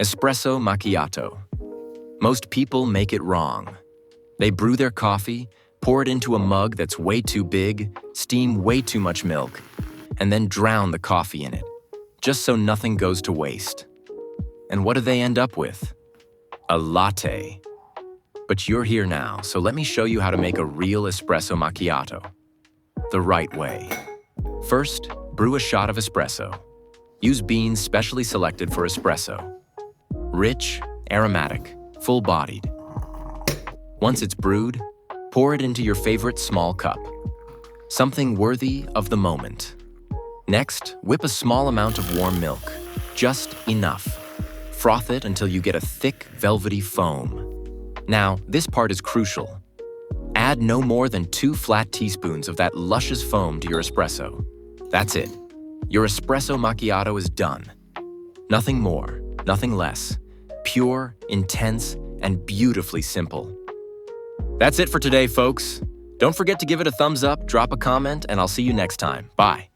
Espresso Macchiato. Most people make it wrong. They brew their coffee, pour it into a mug that's way too big, steam way too much milk, and then drown the coffee in it, just so nothing goes to waste. And what do they end up with? A latte. But you're here now, so let me show you how to make a real espresso macchiato. The right way. First, brew a shot of espresso. Use beans specially selected for espresso. Rich, aromatic, full-bodied. Once it's brewed, pour it into your favorite small cup. Something worthy of the moment. Next, whip a small amount of warm milk, just enough. Froth it until you get a thick, velvety foam. Now, this part is crucial. Add no more than 2 flat teaspoons of that luscious foam to your espresso. That's it. Your espresso macchiato is done. Nothing more, nothing less. Pure, intense, and beautifully simple. That's it for today, folks. Don't forget to give it a thumbs up, drop a comment, and I'll see you next time. Bye.